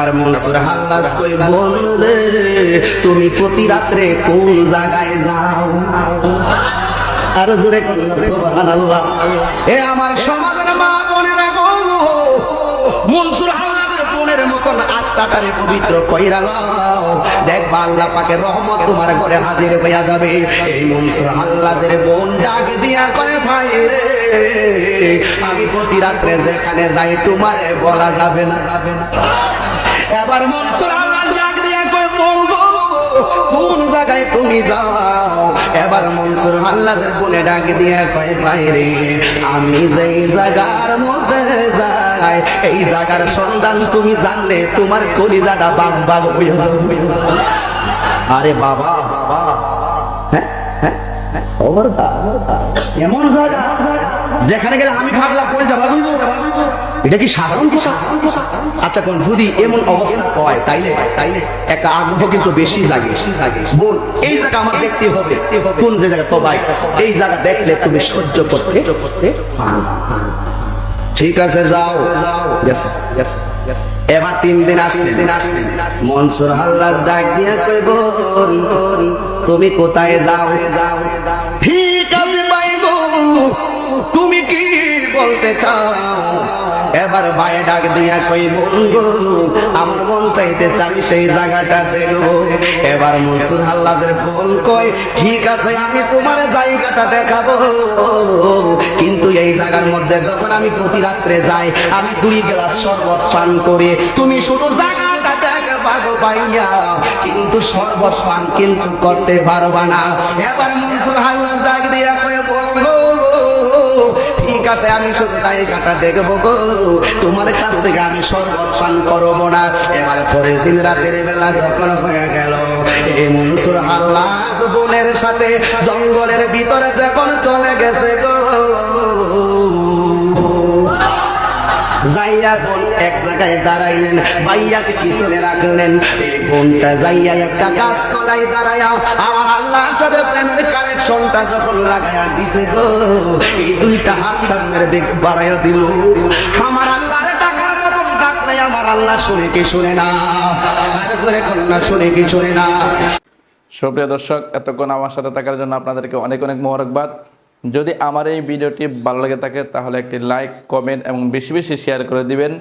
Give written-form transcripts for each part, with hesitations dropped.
এবার মনসুর হাল্লাজ কই বোন রে তুমি প্রতি রাত্রে কোন জায়গায় যাও? আর জোরে কন্যা সুবহানাল্লাহ। এ আমার সমাজের মা বোনেরা গো, মনসুর হাল্লাজের বোনের মতন আত্মাটারে পবিত্র কইরা লও, দেখবা আল্লাহ পাকের রহমত তোমার ঘরে হাজির হইয়া যাবে। এই মনসুর হাল্লাজের বোন ডাক দিয়া কয় ভাই রে আমি প্রতি রাত্রে যেখানে যাই তোমারে বলা যাবে না, যাবে না। এবার মনসুর হাল্লাজ ডাক দিয়া কয় বোন গো কোন জায়গায় তুমি যাও? এবার মনসুর হাল্লাজের বোনে ডাক দিয়া কয় ভাই রে আমি যেই জায়গার মধ্যে যাই এই জায়গার সন্ধান তুমি জানলে তোমার কলিজাটা বাগ বাগ হয়ে যাবে। আরে বাবা বাবা, হ্যাঁ হ্যাঁ এমন জায়গা যেখানে গেলে আমি ভাবলাম কলিজা বাগ হইব, এটা কি সাধারণ কথা? আচ্ছা কোন যদি এমন অবস্থা হয় তাইলে একটা আগ্রহ কিন্তু বেশি জাগে। বল এই জায়গা আমার দেখতে হবে, কোন যে জায়গা? তো ভাই এই জায়গা দেখলে তুমি সহ্য করতে ঠিক আছে যাও। এবার 3 দিন আসলেন, মনসুর হাল্লাজ ডাক দিয়া কই বোন তুমি কোথায় যাও? ঠিক আছে ভাই গো তুমি কি বলতে চাও? এবার ভাই ডাক দিয়া কই বোন গো আমার মন চাইতেছে আমি সেই জায়গাটা দেখবো। এবার মনসুর হাল্লাজের বোন কই ঠিক আছে আমি তোমার জায়গাটা দেখাবো, কিন্তু এই জায়গার মধ্যে যখন আমি প্রতি রাত্রে যাই আমি 2 গ্লাস শরবত পান করি, তুমি শুধু জায়গাটা দেখবা গো ভাইয়া, কিন্তু শরবত পান কিন্তু করতে পারবা না। এবার মনসুর হাল্লাজ ডাক দিয়া কই বোন গো ঠিক আছে আমি শুধু জায়গাটা দেখবো গো, তোমার কাছ থেকে আমি শরবত পান করবো না। এবার পরের দিন রাতের বেলা যখন হয়ে গেল এই মনসুর হাল্লাজ বোনের সাথে জঙ্গলের ভিতরে যখন চলে গেছে গো, যাইয়া বোন এক জায়গায় দাঁড়াইলেন, ভাইয়াকে পিছনে রাখলেন। এই বোনটা যাইয়া একটা গাছ তলায় দাঁড়াইয়া আমার আল্লাহর সাথে প্রেমের কানেকশনটা যখন লাগাইয়া দিছে গো, এই 2টা হাত সামনের দিক বাড়াইয়া দিল। আমার আল্লাহর ডাকার মতন ডাকলে আমার আল্লাহ শুনে কি শুনে না? শুনে কি শুনে না? সুপ্রিয় দর্শক, এতক্ষণ আমার সাথে থাকার জন্য আপনাদেরকে অনেক অনেক মোবারকবাদ। যদি আমার এই ভিডিওটি ভালো লেগে থাকে তাহলে একটি লাইক, কমেন্ট এবং বেশি বেশি শেয়ার করে দিবেন।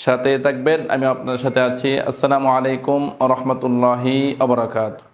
সাথে থাকবেন, আমি আপনার সাথে আছি। আসসালামু আলাইকুম ওয়া রাহমাতুল্লাহি ওয়া বারাকাতুহু।